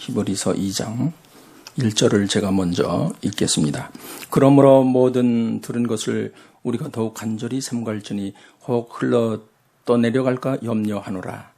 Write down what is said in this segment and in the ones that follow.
히브리서 2장 1절을 제가 먼저 읽겠습니다. 그러므로 모든 들은 것을 우리가 더욱 간절히 삼갈지니 혹 흘러 떠내려갈까 염려하노라.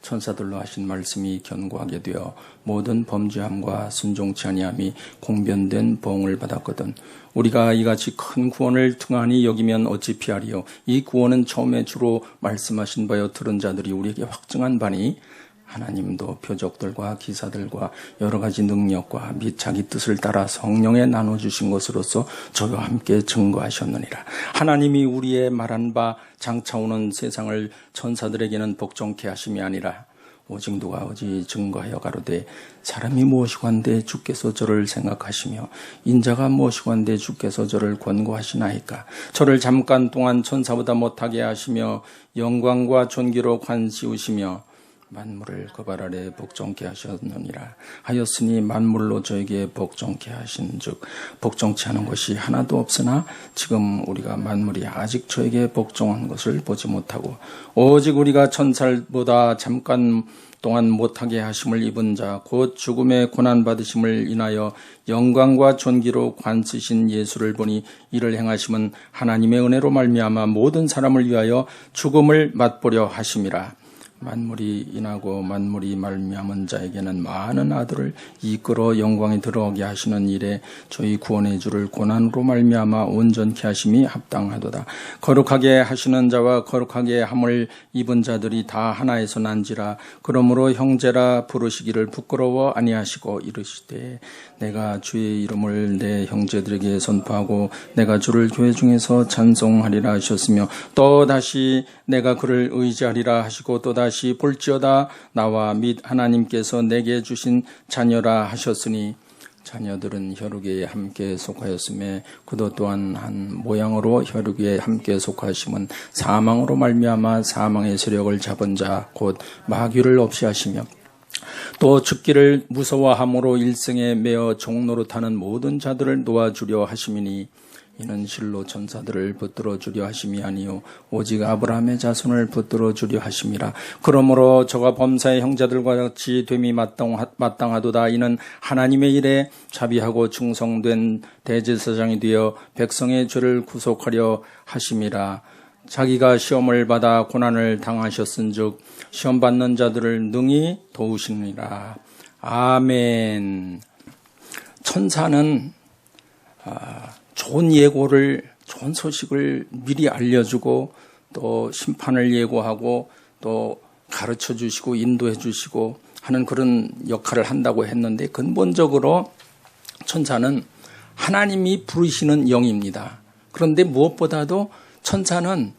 천사들로 하신 말씀이 견고하게 되어 모든 범죄함과 순종치 아니함이 공변된 보응을 받았거든. 우리가 이같이 큰 구원을 등한히 여기면 어찌 피하리요. 이 구원은 처음에 주로 말씀하신 바여 들은 자들이 우리에게 확증한 바니 하나님도 표적들과 기사들과 여러 가지 능력과 및 자기 뜻을 따라 성령에 나눠주신 것으로서 저와 함께 증거하셨느니라. 하나님이 우리의 말한 바 장차 오는 세상을 천사들에게는 복종케 하심이 아니라 오직 누가 어찌 증거하여 가로되 사람이 무엇이고 한데 주께서 저를 생각하시며 인자가 무엇이고 한데 주께서 저를 권고하시나이까. 저를 잠깐 동안 천사보다 못하게 하시며 영광과 존귀로 관시우시며 만물을 그 발 아래 복종케 하셨느니라. 하였으니 만물로 저에게 복종케 하신즉 복종치 않은 것이 하나도 없으나 지금 우리가 만물이 아직 저에게 복종한 것을 보지 못하고 오직 우리가 천사보다 잠깐 동안 못하게 하심을 입은 자 곧 죽음의 고난받으심을 인하여 영광과 존귀로 관쓰신 예수를 보니 이를 행하심은 하나님의 은혜로 말미암아 모든 사람을 위하여 죽음을 맛보려 하심이라. 만물이 인하고 만물이 말미암은 자에게는 많은 아들을 이끌어 영광에 들어오게 하시는 일에 저희 구원의 주를 고난으로 말미암아 온전케 하심이 합당하도다. 거룩하게 하시는 자와 거룩하게 함을 입은 자들이 다 하나에서 난지라. 그러므로 형제라 부르시기를 부끄러워 아니하시고 이르시되 내가 주의 이름을 내 형제들에게 선포하고 내가 주를 교회 중에서 찬송하리라 하셨으며 또 다시 내가 그를 의지하리라 하시고 또 다시 볼지어다 나와 및 하나님께서 내게 주신 자녀라 하셨으니 자녀들은 혈육에 함께 속하였음에 그도 또한 한 모양으로 혈육에 함께 속하심은 사망으로 말미암아 사망의 세력을 잡은 자 곧 마귀를 없이 하시며 또 죽기를 무서워함으로 일생에 매어 종노릇하는 모든 자들을 놓아주려 하심이니 이는 실로 천사들을 붙들어 주려 하심이 아니요 오직 아브라함의 자손을 붙들어 주려 하심이라. 그러므로 저가 범사의 형제들과 같이 됨이 마땅하도다. 이는 하나님의 일에 자비하고 충성된 대제사장이 되어 백성의 죄를 구속하려 하심이라. 자기가 시험을 받아 고난을 당하셨은즉 시험 받는 자들을 능히 도우시니라. 아멘. 천사는 좋은 예고를, 좋은 소식을 미리 알려주고 또 심판을 예고하고 또 가르쳐 주시고 인도해 주시고 하는 그런 역할을 한다고 했는데 근본적으로 천사는 하나님이 부르시는 영입니다. 그런데 무엇보다도 천사는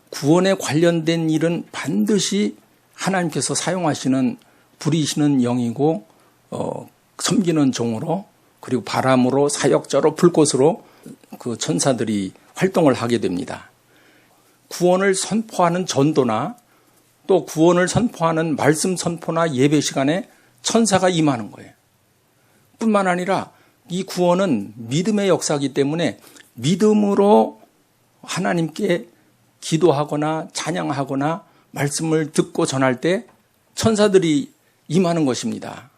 구원에 관련된 일은 반드시 하나님께서 사용하시는 부리시는 영이고 섬기는 종으로 그리고 바람으로 사역자로 불꽃으로 그 천사들이 활동을 하게 됩니다. 구원을 선포하는 전도나 또 구원을 선포하는 말씀 선포나 예배 시간에 천사가 임하는 거예요. 뿐만 아니라 이 구원은 믿음의 역사이기 때문에 믿음으로 하나님께 기도하거나 찬양하거나 말씀을 듣고 전할 때 천사들이 임하는 것입니다.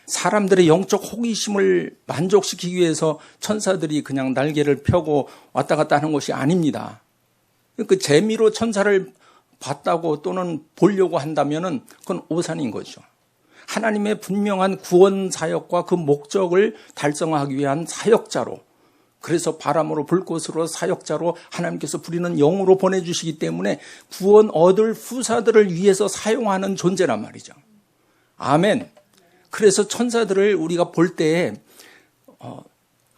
사람들의 영적 호기심을 만족시키기 위해서 천사들이 그냥 날개를 펴고 왔다 갔다 하는 것이 아닙니다. 그 재미로 천사를 봤다고 또는 보려고 한다면은 그건 오산인 거죠. 하나님의 분명한 구원 사역과 그 목적을 달성하기 위한 사역자로, 그래서 바람으로 불꽃으로 사역자로 하나님께서 부리는 영으로 보내주시기 때문에 구원 얻을 후사들을 위해서 사용하는 존재란 말이죠. 아멘. 그래서 천사들을 우리가 볼 때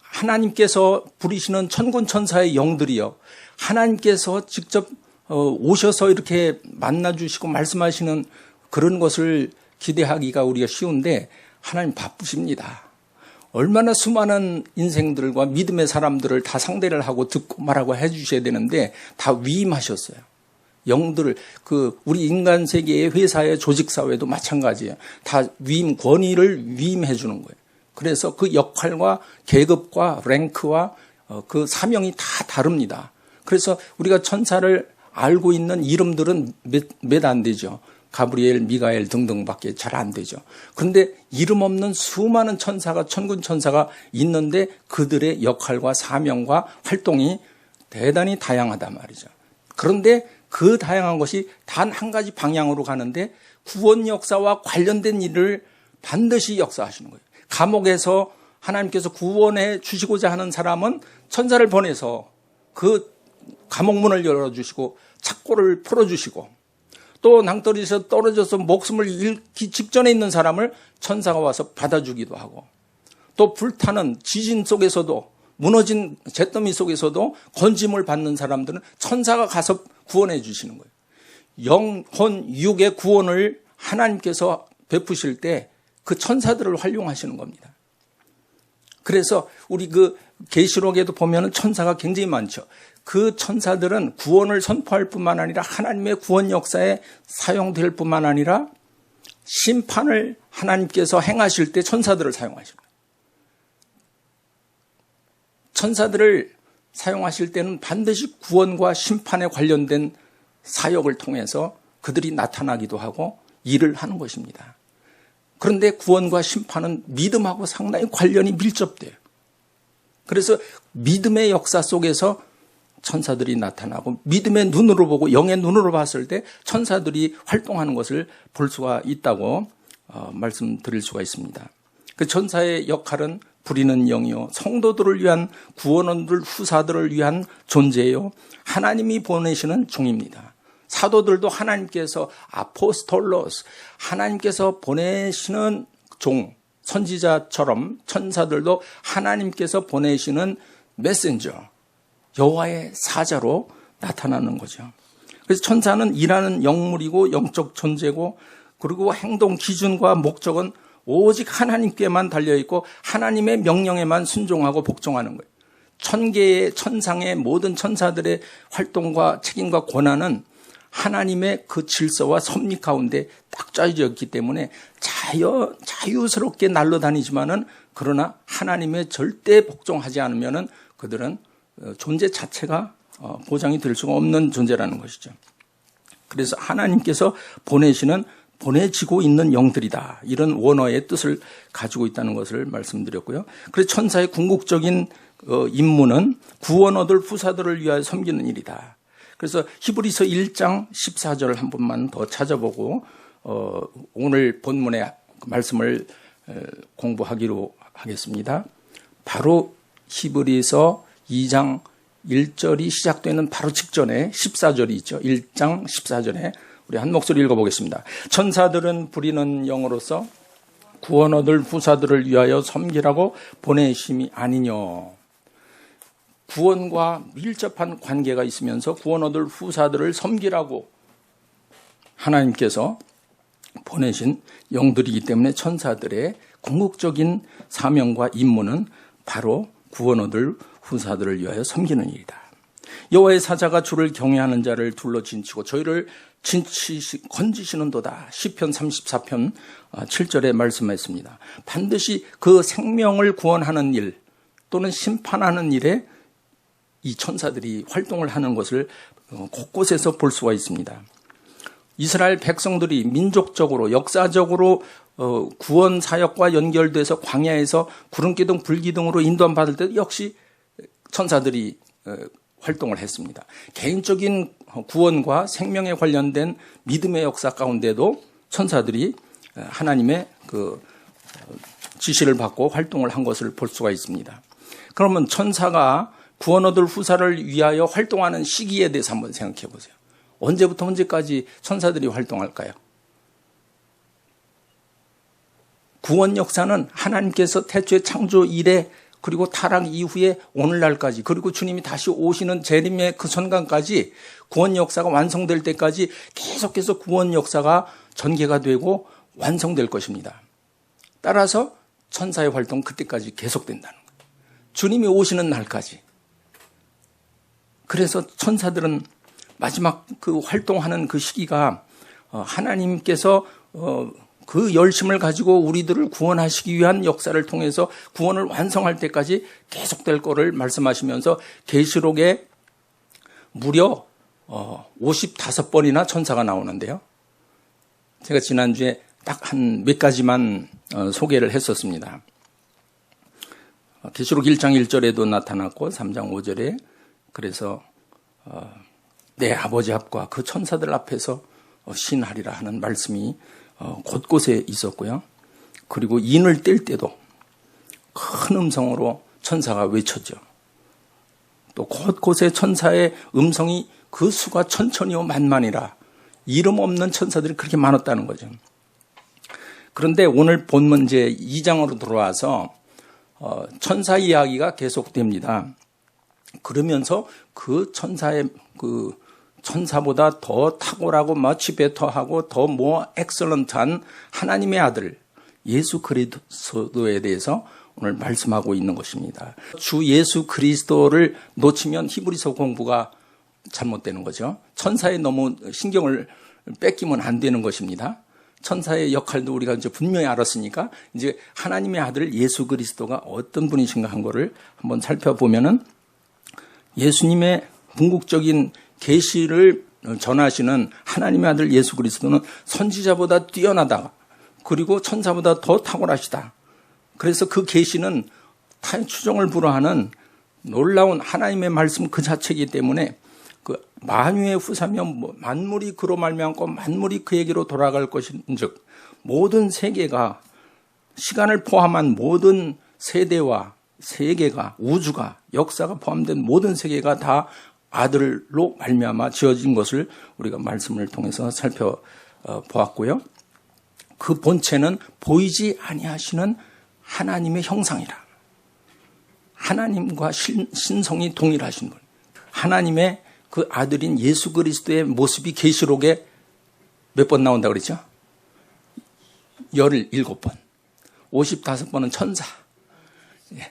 하나님께서 부리시는 천군 천사의 영들이요, 하나님께서 직접 오셔서 이렇게 만나주시고 말씀하시는 그런 것을 기대하기가 우리가 쉬운데 하나님 바쁘십니다. 얼마나 수많은 인생들과 믿음의 사람들을 다 상대를 하고 듣고 말하고 해주셔야 되는데 다 위임하셨어요. 영들을 우리 인간 세계의 회사의 조직 사회도 마찬가지예요. 다 위임 권위를 위임해 주는 거예요. 그래서 그 역할과 계급과 랭크와 그 사명이 다 다릅니다. 그래서 우리가 천사를 알고 있는 이름들은 몇 안 되죠. 가브리엘, 미가엘 등등밖에 잘 안 되죠. 그런데 이름 없는 수많은 천사가, 천군 천사가 있는데 그들의 역할과 사명과 활동이 대단히 다양하단 말이죠. 그런데 그 다양한 것이 단 한 가지 방향으로 가는데 구원 역사와 관련된 일을 반드시 역사하시는 거예요. 감옥에서 하나님께서 구원해 주시고자 하는 사람은 천사를 보내서 그 감옥 문을 열어주시고 착고를 풀어주시고, 또 낭떠러지에서 떨어져서 목숨을 잃기 직전에 있는 사람을 천사가 와서 받아주기도 하고, 또 불타는 지진 속에서도, 무너진 잿더미 속에서도 건짐을 받는 사람들은 천사가 가서 구원해 주시는 거예요. 영혼, 육의 구원을 하나님께서 베푸실 때 그 천사들을 활용하시는 겁니다. 그래서 우리 그 계시록에도 보면은 천사가 굉장히 많죠. 그 천사들은 구원을 선포할 뿐만 아니라 하나님의 구원 역사에 사용될 뿐만 아니라 심판을 하나님께서 행하실 때 천사들을 사용하시는 거예요. 천사들을 사용하실 때는 반드시 구원과 심판에 관련된 사역을 통해서 그들이 나타나기도 하고 일을 하는 것입니다. 그런데 구원과 심판은 믿음하고 상당히 관련이 밀접돼요. 그래서 믿음의 역사 속에서 천사들이 나타나고, 믿음의 눈으로 보고 영의 눈으로 봤을 때 천사들이 활동하는 것을 볼 수가 있다고 말씀드릴 수가 있습니다. 그 천사의 역할은 부리는 영이요, 성도들을 위한, 구원원들, 후사들을 위한 존재요, 하나님이 보내시는 종입니다. 사도들도 하나님께서 아포스톨로스, 하나님께서 보내시는 종, 선지자처럼 천사들도 하나님께서 보내시는 메신저, 여호와의 사자로 나타나는 거죠. 그래서 천사는 일하는 영물이고 영적 존재고, 그리고 행동 기준과 목적은 오직 하나님께만 달려있고 하나님의 명령에만 순종하고 복종하는 거예요. 천개의 천상의 모든 천사들의 활동과 책임과 권한은 하나님의 그 질서와 섭리 가운데 딱 짜여져 있기 때문에 자유스럽게 날아다니지만은, 그러나 하나님의 절대 복종하지 않으면은 그들은 존재 자체가 보장이 될 수가 없는 존재라는 것이죠. 그래서 하나님께서 보내지고 있는 영들이다, 이런 원어의 뜻을 가지고 있다는 것을 말씀드렸고요. 그래서 천사의 궁극적인 임무는 구원 얻을 후사들을 위하여 섬기는 일이다. 그래서 히브리서 1장 14절을 한 번만 더 찾아보고 오늘 본문의 말씀을 공부하기로 하겠습니다. 바로 히브리서 2장 1절이 시작되는 바로 직전에 14절이 있죠. 1장 14절에 우리 한 목소리 읽어보겠습니다. 천사들은 부리는 영으로서 구원 얻을 후사들을 위하여 섬기라고 보내심이 아니뇨. 구원과 밀접한 관계가 있으면서 구원 얻을 후사들을 섬기라고 하나님께서 보내신 영들이기 때문에 천사들의 궁극적인 사명과 임무는 바로 구원 얻을 후사들을 위하여 섬기는 일이다. 여호와의 사자가 주를 경외하는 자를 둘러 진치고 저희를 건지시는도다. 시편 34편 7절에 말씀했습니다. 반드시 그 생명을 구원하는 일 또는 심판하는 일에 이 천사들이 활동을 하는 것을 곳곳에서 볼 수가 있습니다. 이스라엘 백성들이 민족적으로 역사적으로 구원 사역과 연결돼서 광야에서 구름기둥 불기둥으로 인도받을 때 역시 천사들이 활동을 했습니다. 개인적인 구원과 생명에 관련된 믿음의 역사 가운데도 천사들이 하나님의 그 지시를 받고 활동을 한 것을 볼 수가 있습니다. 그러면 천사가 구원 얻을 후사를 위하여 활동하는 시기에 대해서 한번 생각해 보세요. 언제부터 언제까지 천사들이 활동할까요? 구원 역사는 하나님께서 태초의 창조 이래, 그리고 타락 이후에 오늘날까지, 그리고 주님이 다시 오시는 재림의 그 순간까지 구원 역사가 완성될 때까지 계속해서 구원 역사가 전개가 되고 완성될 것입니다. 따라서 천사의 활동 그때까지 계속된다는 거예요. 주님이 오시는 날까지. 그래서 천사들은 마지막 그 활동하는 그 시기가 하나님께서 그 열심을 가지고 우리들을 구원하시기 위한 역사를 통해서 구원을 완성할 때까지 계속될 거를 말씀하시면서 계시록에 무려 55번이나 천사가 나오는데요. 제가 지난주에 딱 한 몇 가지만 소개를 했었습니다. 계시록 1장 1절에도 나타났고 3장 5절에 그래서 내 아버지 앞과 그 천사들 앞에서 신하리라 하는 말씀이 곳곳에 있었고요. 그리고 인을 뗄 때도 큰 음성으로 천사가 외쳤죠. 또 곳곳에 천사의 음성이 그 수가 천천히요 만만이라 이름 없는 천사들이 그렇게 많았다는 거죠. 그런데 오늘 본문 이제 2장으로 들어와서 천사 이야기가 계속됩니다. 그러면서 그 천사의 천사보다 더 탁월하고 머치 베터하고 더 엑셀런트한 하나님의 아들 예수 그리스도에 대해서 오늘 말씀하고 있는 것입니다. 주 예수 그리스도를 놓치면 히브리서 공부가 잘못되는 거죠. 천사에 너무 신경을 뺏기면 안 되는 것입니다. 천사의 역할도 우리가 이제 분명히 알았으니까 이제 하나님의 아들 예수 그리스도가 어떤 분이신가 한 거를 한번 살펴보면은 예수님의 궁극적인 계시를 전하시는 하나님의 아들 예수 그리스도는 선지자보다 뛰어나다. 그리고 천사보다 더 탁월하시다. 그래서 그 계시는 타의 추종을 불허하는 놀라운 하나님의 말씀 그 자체이기 때문에 그 만유의 후사며 만물이 그로 말미암고 만물이 그에게로 돌아갈 것인즉 모든 세계가 시간을 포함한 모든 세대와 세계가 우주가 역사가 포함된 모든 세계가 다 아들로 말미암아 지어진 것을 우리가 말씀을 통해서 살펴보았고요. 그 본체는 보이지 아니하시는 하나님의 형상이라. 하나님과 신성이 동일하신 분. 하나님의 그 아들인 예수 그리스도의 모습이 계시록에 몇 번 나온다고 그랬죠? 17번. 55번은 천사.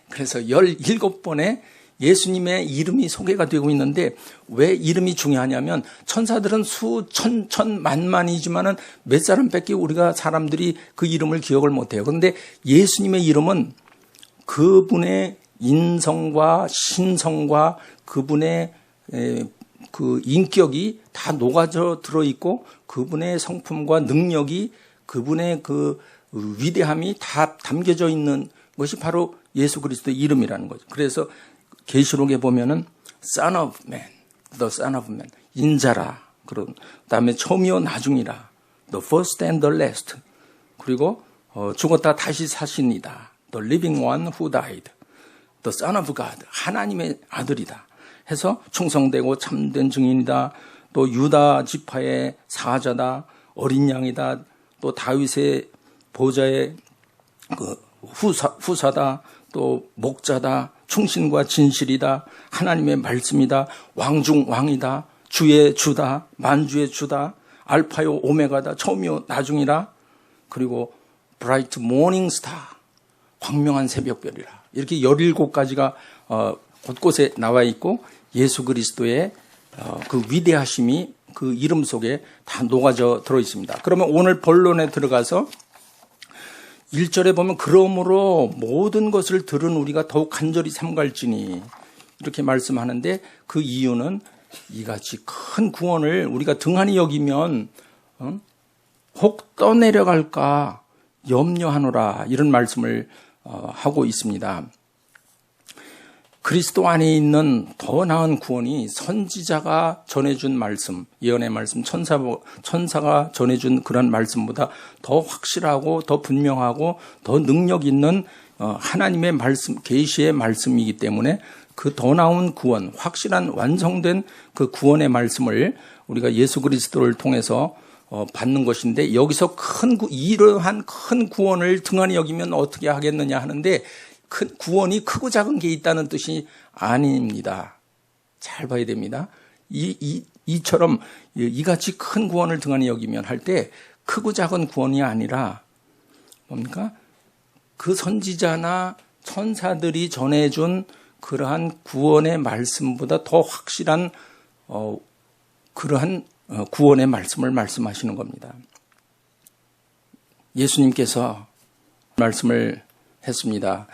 그래서 17번에 예수님의 이름이 소개가 되고 있는데 왜 이름이 중요하냐면 천사들은 만만이지만은 몇 사람밖에 우리가 사람들이 그 이름을 기억을 못해요. 그런데 예수님의 이름은 그분의 인성과 신성과 그분의 그 인격이 다 녹아져 들어있고 그분의 성품과 능력이 그분의 그 위대함이 다 담겨져 있는 것이 바로 예수 그리스도의 이름이라는 거죠. 그래서 계시록에 보면은 Son of Man, The Son of Man, 인자라. 그다음에 처음이요 나중이라. The First and the Last. 그리고 죽었다 다시 사신이다. The Living One who died. The Son of God. 하나님의 아들이다. 해서 충성되고 참된 증인이다. 또 유다 지파의 사자다. 어린 양이다. 또 다윗의 보좌의 그 후사다. 또 목자다. 충신과 진실이다. 하나님의 말씀이다. 왕중 왕이다. 주의 주다. 만주의 주다. 알파요 오메가다. 처음이요 나중이라. 그리고 브라이트 모닝 스타. 광명한 새벽별이라. 이렇게 17가지가 곳곳에 나와 있고 예수 그리스도의 그 위대하심이 그 이름 속에 다 녹아져 들어 있습니다. 그러면 오늘 본론에 들어가서 1절에 보면 그러므로 모든 것을 들은 우리가 더욱 간절히 삼갈지니 이렇게 말씀하는데 그 이유는 이같이 큰 구원을 우리가 등한히 여기면 혹 떠내려갈까 염려하노라 이런 말씀을 하고 있습니다. 그리스도 안에 있는 더 나은 구원이 선지자가 전해준 말씀, 예언의 말씀, 천사가 전해준 그런 말씀보다 더 확실하고 더 분명하고 더 능력 있는 하나님의 말씀, 계시의 말씀이기 때문에 그 더 나은 구원, 확실한 완성된 그 구원의 말씀을 우리가 예수 그리스도를 통해서 받는 것인데 여기서 이러한 큰 구원을 등한히 여기면 어떻게 하겠느냐 하는데 큰 구원이 크고 작은 게 있다는 뜻이 아닙니다. 잘 봐야 됩니다. 이처럼 이같이 큰 구원을 등한히 여기면 할 때 크고 작은 구원이 아니라 뭡니까? 그 선지자나 천사들이 전해준 그러한 구원의 말씀보다 더 확실한 그러한 구원의 말씀을 말씀하시는 겁니다. 예수님께서 말씀을 했습니다.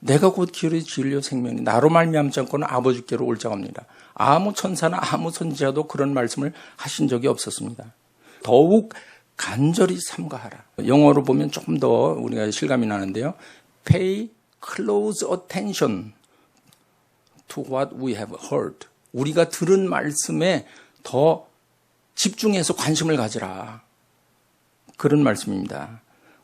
내가 곧 길이 진리요 생명이 나로 말미암지 않고는 아버지께로 올 자가 없느니라. 아무 천사나 아무 선지자도 그런 말씀을 하신 적이 없었습니다. 더욱 간절히 삼가하라. 영어로 보면 조금 더 우리가 실감이 나는데요. Pay close attention to what we have heard. 우리가 들은 말씀에 더 집중해서 관심을 가지라. 그런 말씀입니다.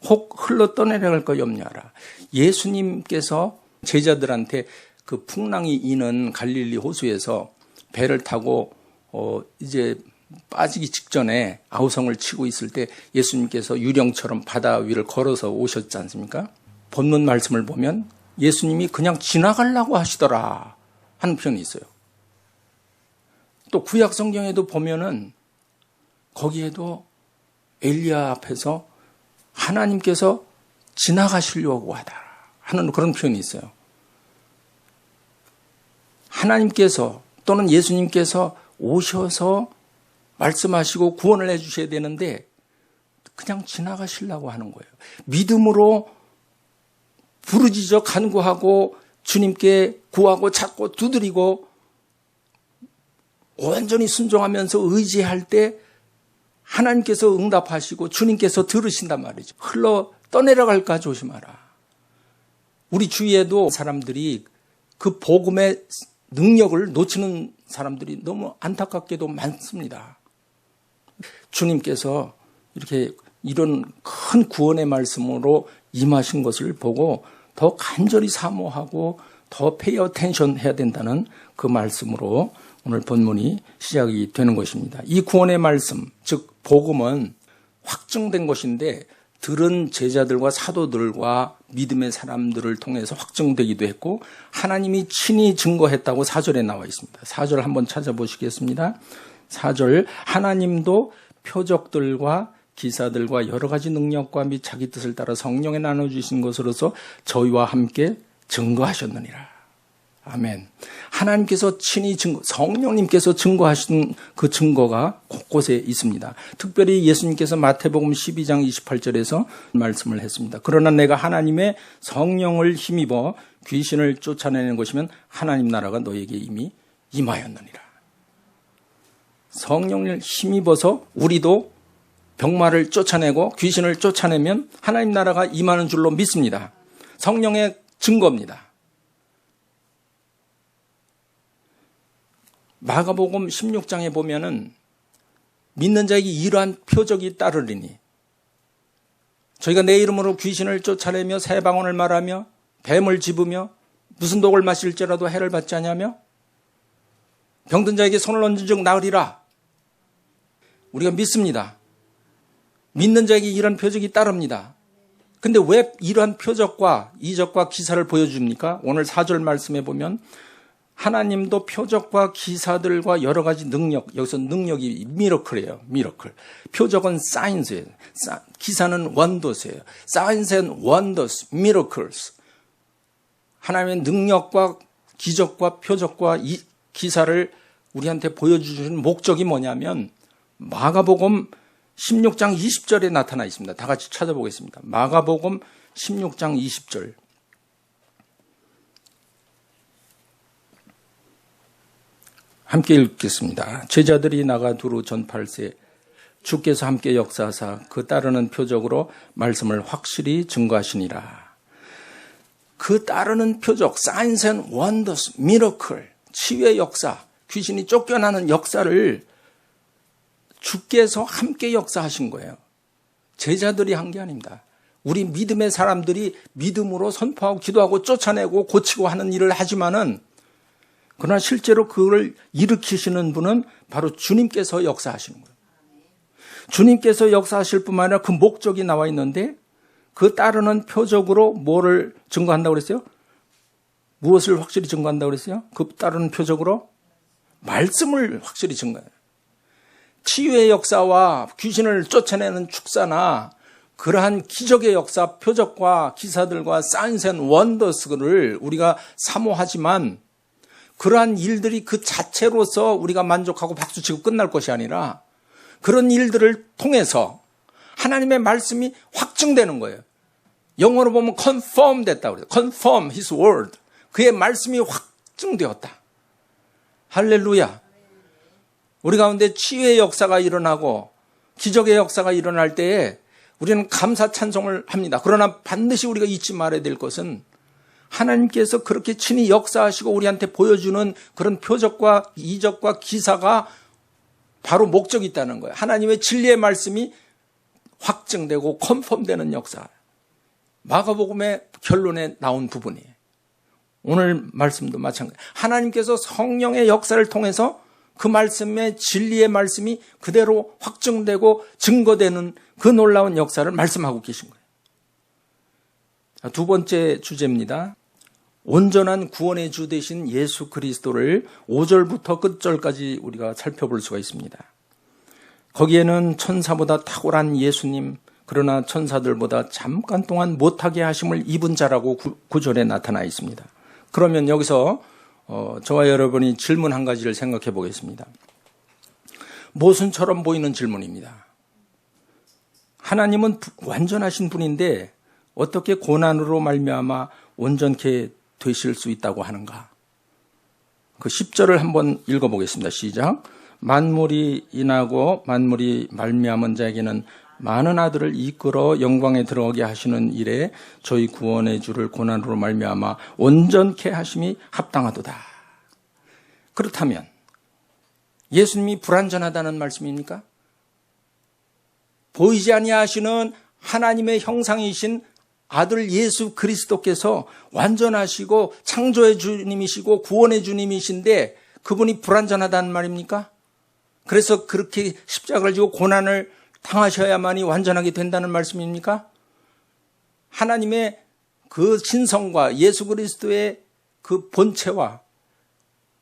혹 흘러 떠내려갈까 염려하라. 예수님께서 제자들한테 그 풍랑이 이는 갈릴리 호수에서 배를 타고 이제 빠지기 직전에 아우성을 치고 있을 때 예수님께서 유령처럼 바다 위를 걸어서 오셨지 않습니까? 본문 말씀을 보면 예수님이 그냥 지나가려고 하시더라 하는 표현이 있어요. 또 구약 성경에도 보면은 거기에도 엘리야 앞에서 하나님께서 지나가시려고 하다 하는 그런 표현이 있어요. 하나님께서 또는 예수님께서 오셔서 말씀하시고 구원을 해주셔야 되는데 그냥 지나가시려고 하는 거예요. 믿음으로 부르짖어 간구하고 주님께 구하고 찾고 두드리고 온전히 순종하면서 의지할 때 하나님께서 응답하시고 주님께서 들으신단 말이죠. 흘러 떠내려갈까 조심하라. 우리 주위에도 사람들이 그 복음의 능력을 놓치는 사람들이 너무 안타깝게도 많습니다. 주님께서 이렇게 이런 큰 구원의 말씀으로 임하신 것을 보고 더 간절히 사모하고 더 pay attention 해야 된다는 그 말씀으로 오늘 본문이 시작이 되는 것입니다. 이 구원의 말씀, 즉 복음은 확증된 것인데 들은 제자들과 사도들과 믿음의 사람들을 통해서 확증되기도 했고 하나님이 친히 증거했다고 4절에 나와 있습니다. 4절 한번 찾아보시겠습니다. 4절 하나님도 표적들과 기사들과 여러 가지 능력과 및 자기 뜻을 따라 성령에 나눠주신 것으로서 저희와 함께 증거하셨느니라. 아멘. 하나님께서 친히 성령님께서 증거하신 그 증거가 곳곳에 있습니다. 특별히 예수님께서 마태복음 12장 28절에서 말씀을 했습니다. 그러나 내가 하나님의 성령을 힘입어 귀신을 쫓아내는 것이면 하나님 나라가 너에게 이미 임하였느니라. 성령을 힘입어서 우리도 병마를 쫓아내고 귀신을 쫓아내면 하나님 나라가 임하는 줄로 믿습니다. 성령의 증거입니다. 마가복음 16장에 보면은 믿는 자에게 이러한 표적이 따르리니 저희가 내 이름으로 귀신을 쫓아내며 새 방언을 말하며 뱀을 집으며 무슨 독을 마실지라도 해를 받지 않냐며 병든 자에게 손을 얹은 즉 나으리라. 우리가 믿습니다. 믿는 자에게 이런 표적이 따릅니다. 근데 왜 이러한 표적과 이적과 기사를 보여줍니까? 오늘 4절 말씀에 보면 하나님도 표적과 기사들과 여러 가지 능력, 여기서 능력이 미러클이에요. 미러클. 표적은 사인스예요. 기사는 원더스예요. 사인스 앤 원더스, 미러클스. 하나님의 능력과 기적과 표적과 이 기사를 우리한테 보여주시는 목적이 뭐냐면 마가복음 16장 20절에 나타나 있습니다. 다 같이 찾아보겠습니다. 마가복음 16장 20절. 함께 읽겠습니다. 제자들이 나가 두루 전파할세 주께서 함께 역사하사 그 따르는 표적으로 말씀을 확실히 증거하시니라. 그 따르는 표적, signs and wonders, miracle, 치유의 역사, 귀신이 쫓겨나는 역사를 주께서 함께 역사하신 거예요. 제자들이 한 게 아닙니다. 우리 믿음의 사람들이 믿음으로 선포하고 기도하고 쫓아내고 고치고 하는 일을 하지만은 그러나 실제로 그걸 일으키시는 분은 바로 주님께서 역사하시는 거예요. 주님께서 역사하실 뿐만 아니라 그 목적이 나와 있는데 그 따르는 표적으로 뭐를 증거한다고 그랬어요? 무엇을 확실히 증거한다고 그랬어요? 그 따르는 표적으로 말씀을 확실히 증거해요. 치유의 역사와 귀신을 쫓아내는 축사나 그러한 기적의 역사, 표적과 기사들과 사인스 앤 원더스를 우리가 사모하지만 그러한 일들이 그 자체로서 우리가 만족하고 박수치고 끝날 것이 아니라 그런 일들을 통해서 하나님의 말씀이 확증되는 거예요. 영어로 보면 confirm 됐다고 그래요. confirm his word. 그의 말씀이 확증되었다. 할렐루야. 우리 가운데 치유의 역사가 일어나고 기적의 역사가 일어날 때에 우리는 감사 찬송을 합니다. 그러나 반드시 우리가 잊지 말아야 될 것은 하나님께서 그렇게 친히 역사하시고 우리한테 보여주는 그런 표적과 이적과 기사가 바로 목적이 있다는 거예요. 하나님의 진리의 말씀이 확증되고 컨펌되는 역사. 마가복음의 결론에 나온 부분이에요. 오늘 말씀도 마찬가지예요. 하나님께서 성령의 역사를 통해서 그 말씀의 진리의 말씀이 그대로 확증되고 증거되는 그 놀라운 역사를 말씀하고 계신 거예요. 두 번째 주제입니다. 온전한 구원의 주 되신 예수 그리스도를 5절부터 끝절까지 우리가 살펴볼 수가 있습니다. 거기에는 천사보다 탁월한 예수님, 그러나 천사들보다 잠깐 동안 못하게 하심을 입은 자라고 9절에 나타나 있습니다. 그러면 여기서 저와 여러분이 질문 한 가지를 생각해 보겠습니다. 모순처럼 보이는 질문입니다. 하나님은 완전하신 분인데 어떻게 고난으로 말미암아 온전케 되실 수 있다고 하는가? 그 10절을 한번 읽어보겠습니다. 시작. 만물이 인하고 만물이 말미암은 자에게는 많은 아들을 이끌어 영광에 들어가게 하시는 일에 저희 구원의 주를 고난으로 말미암아 온전케 하심이 합당하도다. 그렇다면 예수님이 불완전하다는 말씀입니까? 보이지 아니하시는 하나님의 형상이신 아들 예수 그리스도께서 완전하시고 창조의 주님이시고 구원의 주님이신데 그분이 불완전하다는 말입니까? 그래서 그렇게 십자가를 지고 고난을 당하셔야만이 완전하게 된다는 말씀입니까? 하나님의 그 신성과 예수 그리스도의 그 본체와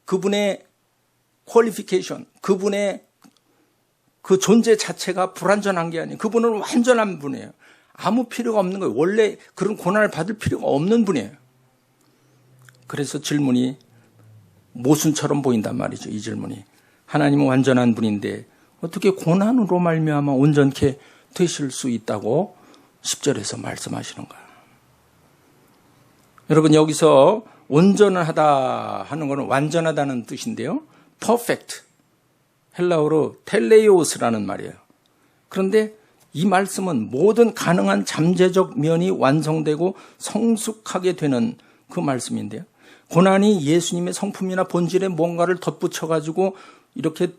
그분의 퀄리피케이션, 그분의 그 존재 자체가 불완전한 게 아니에요. 그분은 완전한 분이에요. 아무 필요가 없는 거예요. 원래 그런 고난을 받을 필요가 없는 분이에요. 그래서 질문이 모순처럼 보인단 말이죠. 이 질문이. 하나님은 완전한 분인데 어떻게 고난으로 말미암아 온전케 되실 수 있다고 10절에서 말씀하시는가? 여러분 여기서 온전하다 하는 것은 완전하다는 뜻인데요. perfect, 헬라어로 텔레이오스라는 말이에요. 그런데 이 말씀은 모든 가능한 잠재적 면이 완성되고 성숙하게 되는 그 말씀인데요. 고난이 예수님의 성품이나 본질에 뭔가를 덧붙여가지고 이렇게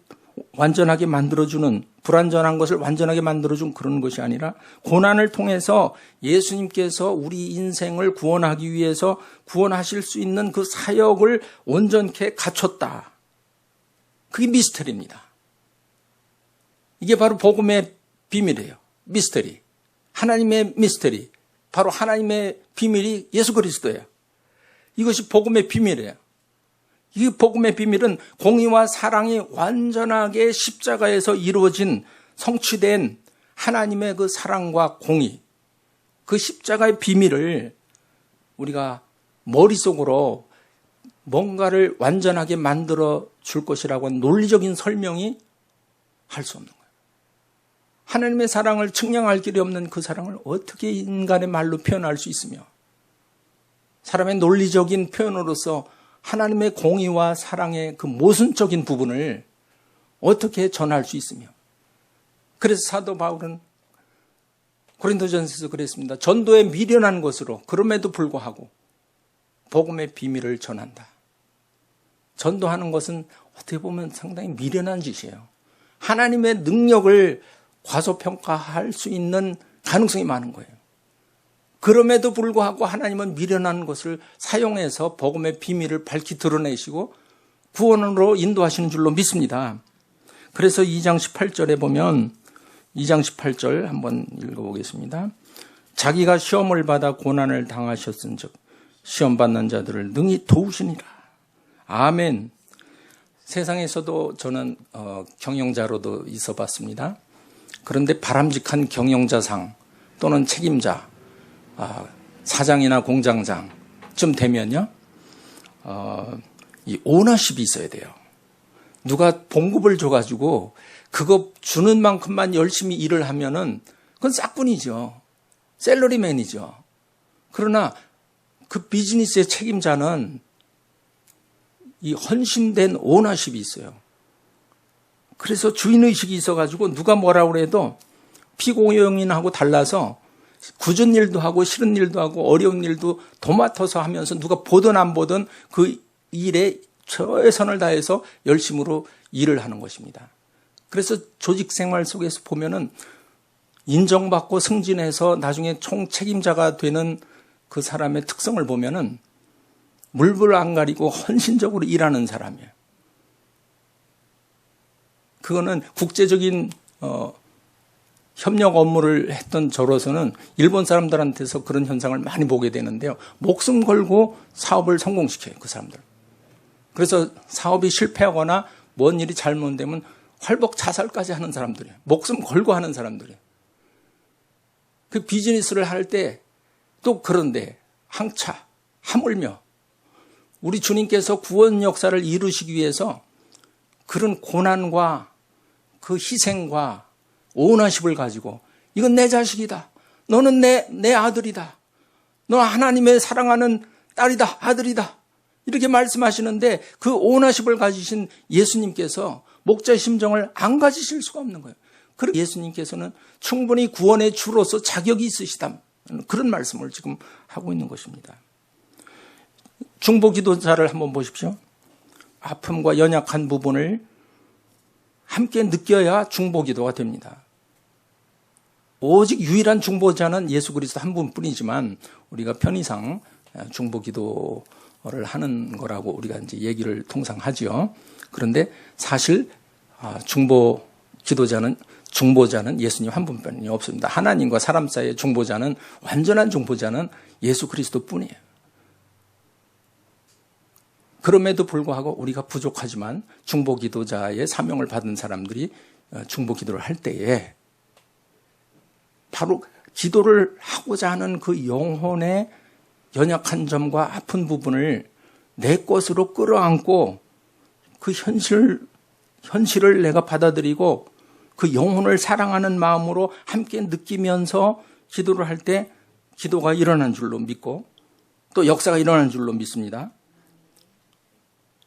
완전하게 만들어주는, 불완전한 것을 완전하게 만들어준 그런 것이 아니라 고난을 통해서 예수님께서 우리 인생을 구원하기 위해서 구원하실 수 있는 그 사역을 온전케 갖췄다. 그게 미스터리입니다. 이게 바로 복음의 비밀이에요. 미스터리. 하나님의 미스터리. 바로 하나님의 비밀이 예수 그리스도예요. 이것이 복음의 비밀이에요. 이 복음의 비밀은 공의와 사랑이 완전하게 십자가에서 이루어진 성취된 하나님의 그 사랑과 공의, 그 십자가의 비밀을 우리가 머릿속으로 뭔가를 완전하게 만들어 줄 것이라고 하는 논리적인 설명이 할 수 없는 거예요. 하나님의 사랑을 측량할 길이 없는 그 사랑을 어떻게 인간의 말로 표현할 수 있으며 사람의 논리적인 표현으로서 하나님의 공의와 사랑의 그 모순적인 부분을 어떻게 전할 수 있으며 그래서 사도 바울은 고린도전서에서 그랬습니다. 전도에 미련한 것으로 그럼에도 불구하고 복음의 비밀을 전한다. 전도하는 것은 어떻게 보면 상당히 미련한 짓이에요. 하나님의 능력을 과소평가할 수 있는 가능성이 많은 거예요. 그럼에도 불구하고 하나님은 미련한 것을 사용해서 복음의 비밀을 밝히 드러내시고 구원으로 인도하시는 줄로 믿습니다. 그래서 2장 18절에 보면 2장 18절 한번 읽어보겠습니다. 자기가 시험을 받아 고난을 당하셨은 즉 시험 받는 자들을 능히 도우시니라. 아멘. 세상에서도 저는 경영자로도 있어 봤습니다. 그런데 바람직한 경영자상 또는 책임자, 사장이나 공장장쯤 되면요, 이 오너십이 있어야 돼요. 누가 봉급을 줘가지고 그거 주는 만큼만 열심히 일을 하면은 그건 싹뿐이죠. 셀러리맨이죠. 그러나 그 비즈니스의 책임자는 이 헌신된 오너십이 있어요. 그래서 주인의식이 있어가지고 누가 뭐라 그래도 피고용인하고 달라서 굳은 일도 하고 싫은 일도 하고 어려운 일도 도맡아서 하면서 누가 보든 안 보든 그 일에 최선을 다해서 열심으로 일을 하는 것입니다. 그래서 조직 생활 속에서 보면은 인정받고 승진해서 나중에 총책임자가 되는 그 사람의 특성을 보면은 물불 안 가리고 헌신적으로 일하는 사람이에요. 그거는 국제적인 협력 업무를 했던 저로서는 일본 사람들한테서 그런 현상을 많이 보게 되는데요. 목숨 걸고 사업을 성공시켜요, 그 사람들. 그래서 사업이 실패하거나 뭔 일이 잘못되면 활복 자살까지 하는 사람들이에요. 목숨 걸고 하는 사람들이에요. 그 비즈니스를 할 때 또 그런데 항차 하물며 우리 주님께서 구원 역사를 이루시기 위해서 그런 고난과 그 희생과 오너십을 가지고 이건 내 자식이다. 너는 내 아들이다. 너 하나님의 사랑하는 딸이다. 아들이다. 이렇게 말씀하시는데 그 오너십을 가지신 예수님께서 목자의 심정을 안 가지실 수가 없는 거예요. 그리고 예수님께서는 충분히 구원의 주로서 자격이 있으시다. 그런 말씀을 지금 하고 있는 것입니다. 중보기도자를 한번 보십시오. 아픔과 연약한 부분을 함께 느껴야 중보기도가 됩니다. 오직 유일한 중보자는 예수 그리스도 한 분뿐이지만 우리가 편의상 중보기도를 하는 거라고 우리가 이제 얘기를 통상 하지요. 그런데 사실 중보자는 예수님 한 분뿐이 없습니다. 하나님과 사람 사이의 중보자는 완전한 중보자는 예수 그리스도뿐이에요. 그럼에도 불구하고 우리가 부족하지만 중보기도자의 사명을 받은 사람들이 중보기도를 할 때에 바로 기도를 하고자 하는 그 영혼의 연약한 점과 아픈 부분을 내 것으로 끌어안고 그 현실을 내가 받아들이고 그 영혼을 사랑하는 마음으로 함께 느끼면서 기도를 할 때 기도가 일어난 줄로 믿고 또 역사가 일어난 줄로 믿습니다.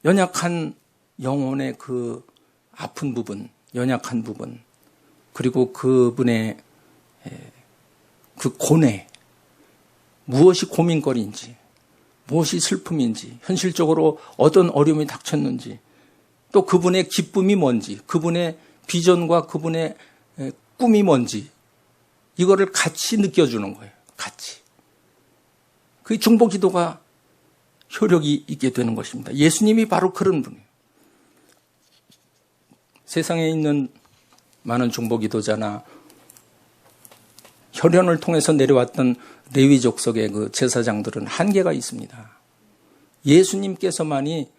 연약한 영혼의 그 아픈 부분, 연약한 부분, 그리고 그분의 그 고뇌, 무엇이 고민거리인지, 무엇이 슬픔인지, 현실적으로 어떤 어려움이 닥쳤는지, 또 그분의 기쁨이 뭔지, 그분의 비전과 그분의 꿈이 뭔지, 이거를 같이 느껴주는 거예요. 같이. 그 중보기도가 효력이 있게 되는 것입니다. 예수님이 바로 그런 분이에요. 세상에 있는 많은 중보기도자나 혈연을 통해서 내려왔던 레위 족속의 그 제사장들은 한계가 있습니다. 예수님께서만이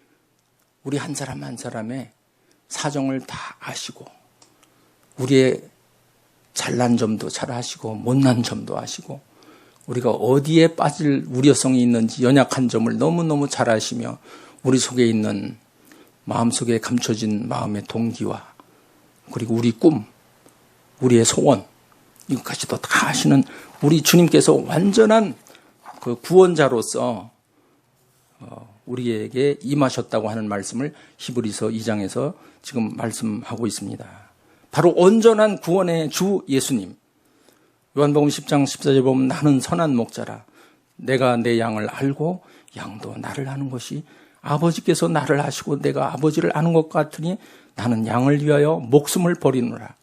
우리 한 사람 한 사람의 사정을 다 아시고 우리의 잘난 점도 잘 아시고 못난 점도 아시고 우리가 어디에 빠질 우려성이 있는지 연약한 점을 너무너무 잘 아시며 우리 속에 있는 마음속에 감춰진 마음의 동기와 그리고 우리 꿈, 우리의 소원 이것까지도 다 아시는 우리 주님께서 완전한 그 구원자로서 우리에게 임하셨다고 하는 말씀을 히브리서 2장에서 지금 말씀하고 있습니다. 바로 온전한 구원의 주 예수님. 요한복음 10장 14절 보면 나는 선한 목자라. 내가 내 양을 알고 양도 나를 아는 것이 아버지께서 나를 아시고 내가 아버지를 아는 것 같으니 나는 양을 위하여 목숨을 버리노라.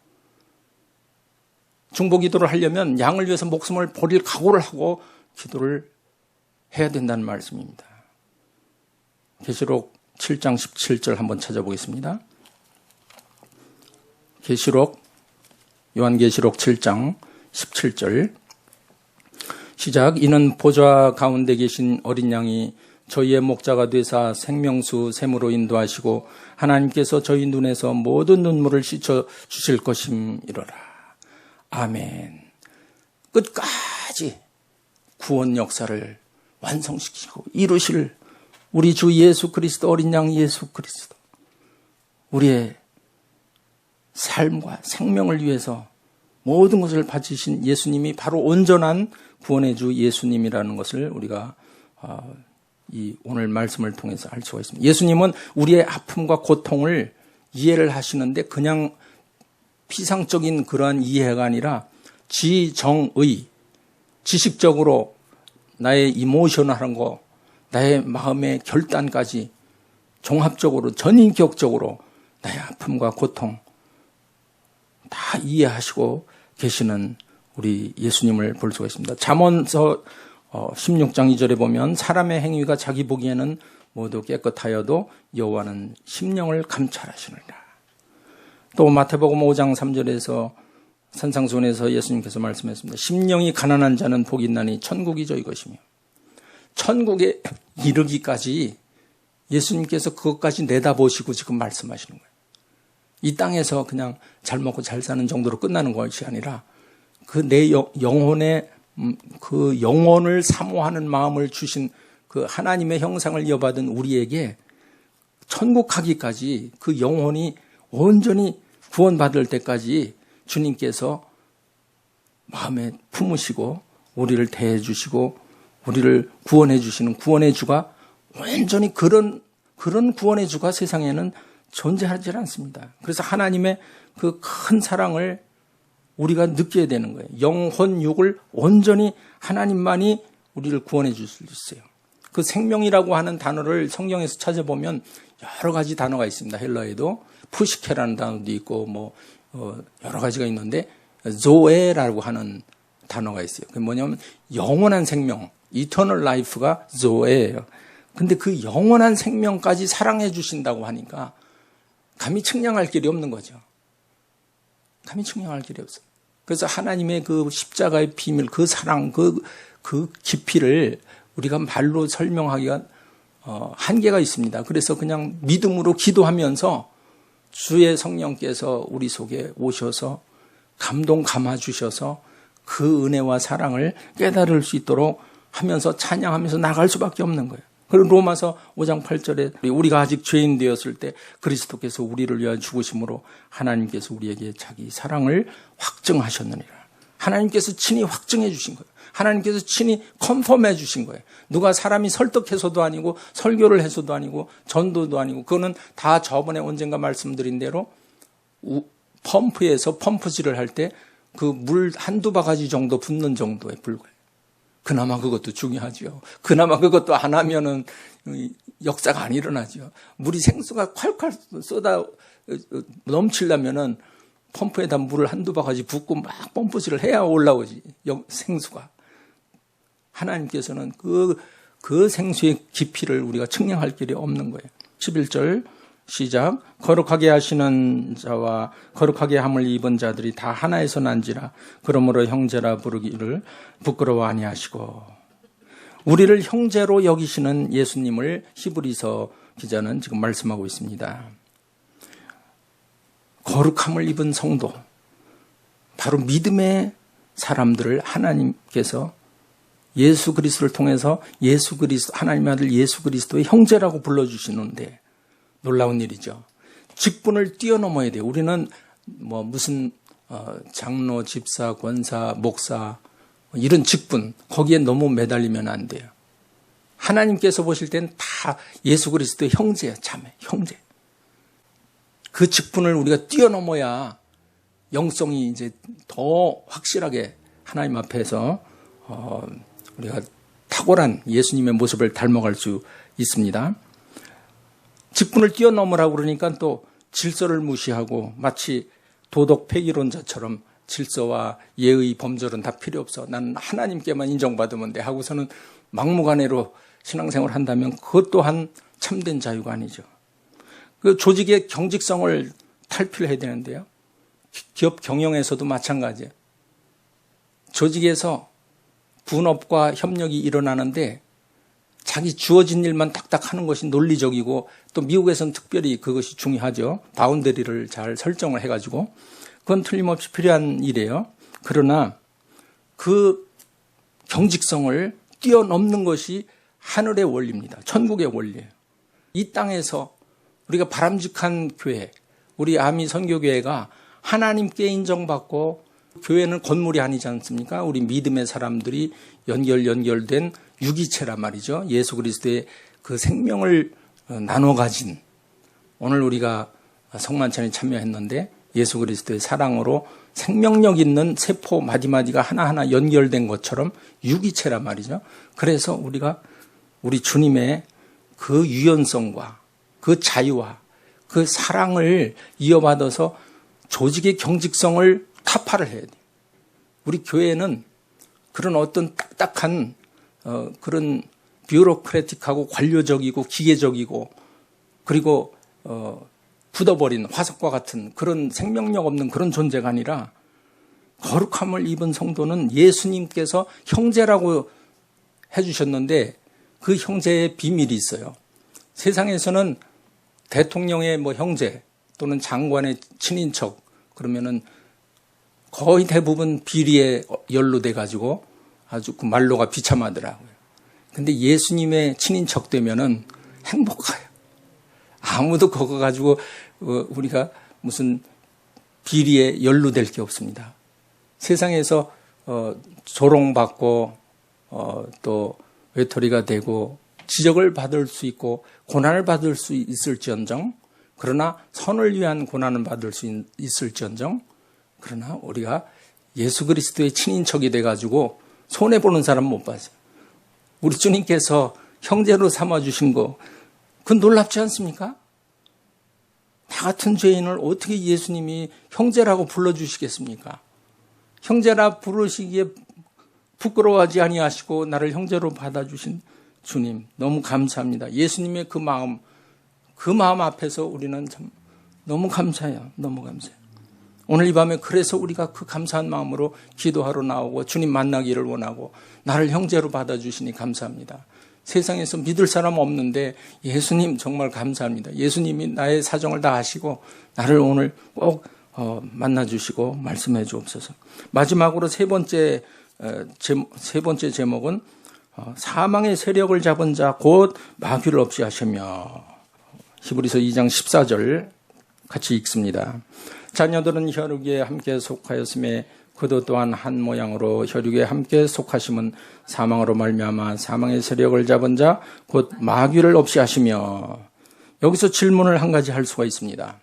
중보기도를 하려면 양을 위해서 목숨을 버릴 각오를 하고 기도를 해야 된다는 말씀입니다. 계시록 7장 17절 한번 찾아보겠습니다. 요한계시록 7장 17절 시작. 이는 보좌 가운데 계신 어린 양이 저희의 목자가 되사 생명수 샘으로 인도하시고 하나님께서 저희 눈에서 모든 눈물을 씻어 주실 것임이로라. 아멘. 끝까지 구원 역사를 완성시키고 이루실 우리 주 예수 그리스도 어린 양 예수 그리스도 우리의 삶과 생명을 위해서 모든 것을 바치신 예수님이 바로 온전한 구원의 주 예수님이라는 것을 우리가 이 오늘 말씀을 통해서 알 수가 있습니다. 예수님은 우리의 아픔과 고통을 이해를 하시는데 그냥 피상적인 그러한 이해가 아니라 지정의, 지식적으로 나의 이모셔널한 거, 나의 마음의 결단까지 종합적으로 전인격적으로 나의 아픔과 고통 다 이해하시고 계시는 우리 예수님을 볼 수가 있습니다. 잠언서 16장 2절에 보면 사람의 행위가 자기 보기에는 모두 깨끗하여도 여호와는 심령을 감찰하시느니라. 또 마태복음 5장 3절에서 산상수훈에서 예수님께서 말씀했습니다. 심령이 가난한 자는 복이 있나니 천국이죠 이것이며. 천국에 이르기까지 예수님께서 그것까지 내다보시고 지금 말씀하시는 거예요. 이 땅에서 그냥 잘 먹고 잘 사는 정도로 끝나는 것이 아니라 그 내 영혼의 그 영혼을 사모하는 마음을 주신 그 하나님의 형상을 이어받은 우리에게 천국 가기까지 그 영혼이 온전히 구원받을 때까지 주님께서 마음에 품으시고 우리를 대해 주시고 우리를 구원해 주시는 구원의 주가 온전히 그런 구원의 주가 세상에는 존재하지 않습니다. 그래서 하나님의 그 큰 사랑을 우리가 느껴야 되는 거예요. 영혼, 육을 온전히 하나님만이 우리를 구원해 줄 수 있어요. 그 생명이라고 하는 단어를 성경에서 찾아보면 여러 가지 단어가 있습니다. 헬라에도 푸시케라는 단어도 있고 여러 가지가 있는데 조에라고 하는 단어가 있어요. 그게 뭐냐면 영원한 생명, 이터널 라이프가 조에예요. 근데 그 영원한 생명까지 사랑해 주신다고 하니까 감히 측량할 길이 없는 거죠. 감히 측량할 길이 없어요. 그래서 하나님의 그 십자가의 비밀, 그 사랑, 그 깊이를 우리가 말로 설명하기가 한계가 있습니다. 그래서 그냥 믿음으로 기도하면서 주의 성령께서 우리 속에 오셔서 감동 감아 주셔서 그 은혜와 사랑을 깨달을 수 있도록 하면서 찬양하면서 나갈 수밖에 없는 거예요. 그리고 로마서 5장 8절에 우리가 아직 죄인 되었을 때 그리스도께서 우리를 위하여 죽으심으로 하나님께서 우리에게 자기 사랑을 확증하셨느니라. 하나님께서 친히 확증해 주신 거예요. 하나님께서 친히 컨펌해 주신 거예요. 누가 사람이 설득해서도 아니고 설교를 해서도 아니고 전도도 아니고 그거는 다 저번에 언젠가 말씀드린 대로 펌프에서 펌프질을 할 때 그 물 한두 바가지 정도 붓는 정도에 불과해요. 그나마 그것도 중요하죠. 그나마 그것도 안 하면은 역사가 안 일어나죠. 물이 생수가 콸콸 쏟아 넘치려면은 펌프에다 물을 한두 바가지 붓고 막 펌프질을 해야 올라오지. 생수가. 하나님께서는 그 생수의 깊이를 우리가 측량할 길이 없는 거예요. 11절 시작. 거룩하게 하시는 자와 거룩하게 함을 입은 자들이 다 하나에서 난지라. 그러므로 형제라 부르기를 부끄러워 아니하시고. 우리를 형제로 여기시는 예수님을 히브리서 기자는 지금 말씀하고 있습니다. 거룩함을 입은 성도, 바로 믿음의 사람들을 하나님께서 예수 그리스도를 통해서 예수 그리스도, 하나님의 아들 예수 그리스도의 형제라고 불러주시는데 놀라운 일이죠. 직분을 뛰어넘어야 돼요. 우리는 무슨 장로, 집사, 권사, 목사 이런 직분 거기에 너무 매달리면 안 돼요. 하나님께서 보실 때는 다 예수 그리스도의 형제야, 자매, 형제. 그 직분을 우리가 뛰어넘어야 영성이 이제 더 확실하게 하나님 앞에서 우리가 탁월한 예수님의 모습을 닮아갈 수 있습니다. 직분을 뛰어넘으라고 그러니까 또 질서를 무시하고 마치 도덕 폐기론자처럼 질서와 예의, 범절은 다 필요 없어. 나는 하나님께만 인정받으면 돼 하고서는 막무가내로 신앙생활을 한다면 그것 또한 참된 자유가 아니죠. 그 조직의 경직성을 탈피해야 되는데요. 기업 경영에서도 마찬가지예요. 조직에서 분업과 협력이 일어나는데 자기 주어진 일만 딱딱 하는 것이 논리적이고 또 미국에서는 특별히 그것이 중요하죠. 바운더리를 잘 설정을 해가지고 그건 틀림없이 필요한 일이에요. 그러나 그 경직성을 뛰어넘는 것이 하늘의 원리입니다. 천국의 원리예요. 이 땅에서 우리가 바람직한 교회, 우리 아미 선교교회가 하나님께 인정받고 교회는 건물이 아니지 않습니까? 우리 믿음의 사람들이 연결된 유기체란 말이죠. 예수 그리스도의 그 생명을 나눠 가진 오늘 우리가 성만찬에 참여했는데 예수 그리스도의 사랑으로 생명력 있는 세포 마디마디가 하나하나 연결된 것처럼 유기체란 말이죠. 그래서 우리가 우리 주님의 그 유연성과 그 자유와 그 사랑을 이어받아서 조직의 경직성을 타파를 해야 돼요. 우리 교회는 그런 어떤 딱딱한 그런 뷰로크래틱하고 관료적이고 기계적이고 그리고 굳어버린 화석과 같은 그런 생명력 없는 그런 존재가 아니라 거룩함을 입은 성도는 예수님께서 형제라고 해주셨는데 그 형제의 비밀이 있어요. 세상에서는 대통령의 형제 또는 장관의 친인척 그러면은 거의 대부분 비리에 연루돼 가지고 아주 그 말로가 비참하더라고요. 근데 예수님의 친인척 되면은 행복해요. 아무도 그거 가지고 우리가 무슨 비리에 연루될 게 없습니다. 세상에서 조롱받고 또 외톨이가 되고 지적을 받을 수 있고 고난을 받을 수 있을지언정 그러나 선을 위한 고난을 받을 수 있을지언정 그러나 우리가 예수 그리스도의 친인척이 돼가지고 손해보는 사람 못 봤어요. 우리 주님께서 형제로 삼아주신 거 그건 놀랍지 않습니까? 나 같은 죄인을 어떻게 예수님이 형제라고 불러주시겠습니까? 형제라 부르시기에 부끄러워하지 아니하시고 나를 형제로 받아주신 주님 너무 감사합니다. 예수님의 그 마음 앞에서 우리는 참 너무 감사해요. 너무 감사해요. 오늘 이 밤에 그래서 우리가 그 감사한 마음으로 기도하러 나오고 주님 만나기를 원하고 나를 형제로 받아주시니 감사합니다. 세상에서 믿을 사람 없는데 예수님 정말 감사합니다. 예수님이 나의 사정을 다 아시고 나를 오늘 꼭 만나주시고 말씀해 주옵소서. 마지막으로 세 번째 제목은 사망의 세력을 잡은 자 곧 마귀를 없이 하시며 히브리서 2장 14절 같이 읽습니다. 자녀들은 혈육에 함께 속하였음에 그도 또한 한 모양으로 혈육에 함께 속하심은 사망으로 말미암아 사망의 세력을 잡은 자 곧 마귀를 없이 하시며 여기서 질문을 한 가지 할 수가 있습니다.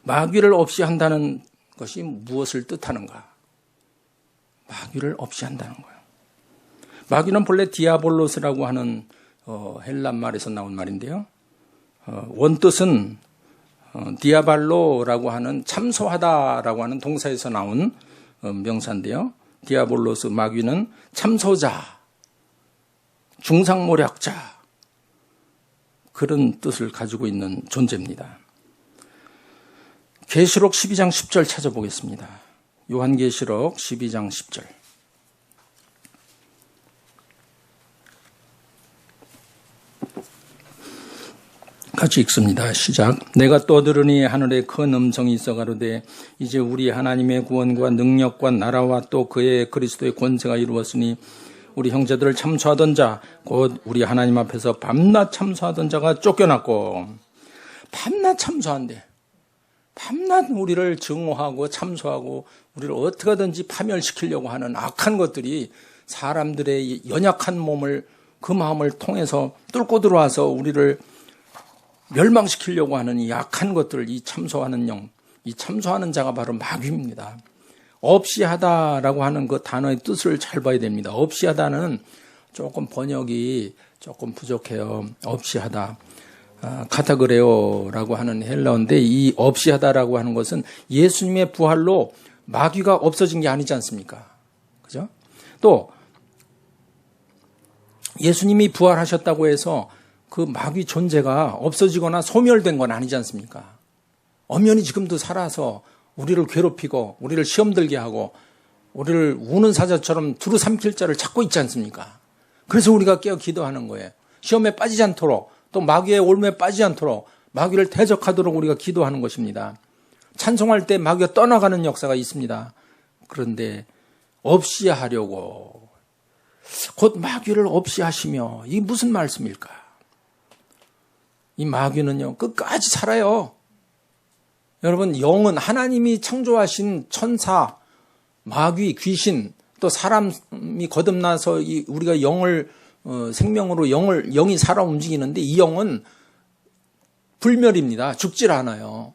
마귀를 없이 한다는 것이 무엇을 뜻하는가? 마귀를 없이 한다는 거예요. 마귀는 본래 디아볼로스라고 하는 헬란 말에서 나온 말인데요. 원뜻은 디아발로라고 하는 참소하다라고 하는 동사에서 나온 명사인데요. 디아볼로스 마귀는 참소자, 중상모략자 그런 뜻을 가지고 있는 존재입니다. 계시록 12장 10절 찾아보겠습니다. 요한계시록 12장 10절. 같이 읽습니다. 시작. 내가 또 들으니 하늘에 큰 음성이 있어 가로되 이제 우리 하나님의 구원과 능력과 나라와 또 그의 그리스도의 권세가 이루었으니 우리 형제들을 참소하던 자 곧 우리 하나님 앞에서 밤낮 참소하던 자가 쫓겨났고 밤낮 참소한대. 밤낮 우리를 증오하고 참소하고 우리를 어떻게 하든지 파멸시키려고 하는 악한 것들이 사람들의 연약한 몸을 그 마음을 통해서 뚫고 들어와서 우리를 멸망시키려고 하는 이 약한 것들을 이 참소하는 영, 이 참소하는 자가 바로 마귀입니다. 없이 하다라고 하는 그 단어의 뜻을 잘 봐야 됩니다. 없이 하다는 조금 번역이 조금 부족해요. 없이 하다. 카타그레오라고 하는 헬라어인데 이 없이 하다라고 하는 것은 예수님의 부활로 마귀가 없어진 게 아니지 않습니까? 그죠? 또 예수님이 부활하셨다고 해서 그 마귀 존재가 없어지거나 소멸된 건 아니지 않습니까? 엄연히 지금도 살아서 우리를 괴롭히고 우리를 시험 들게 하고 우리를 우는 사자처럼 두루 삼킬 자를 찾고 있지 않습니까? 그래서 우리가 깨어 기도하는 거예요. 시험에 빠지지 않도록 또 마귀의 올무에 빠지지 않도록 마귀를 대적하도록 우리가 기도하는 것입니다. 찬송할 때 마귀가 떠나가는 역사가 있습니다. 그런데 없이 하려고 곧 마귀를 없이 하시며 이게 무슨 말씀일까? 이 마귀는요 끝까지 살아요. 여러분 영은 하나님이 창조하신 천사, 마귀, 귀신 또 사람이 거듭나서 우리가 영을 생명으로 영이 살아 움직이는데 이 영은 불멸입니다. 죽질 않아요.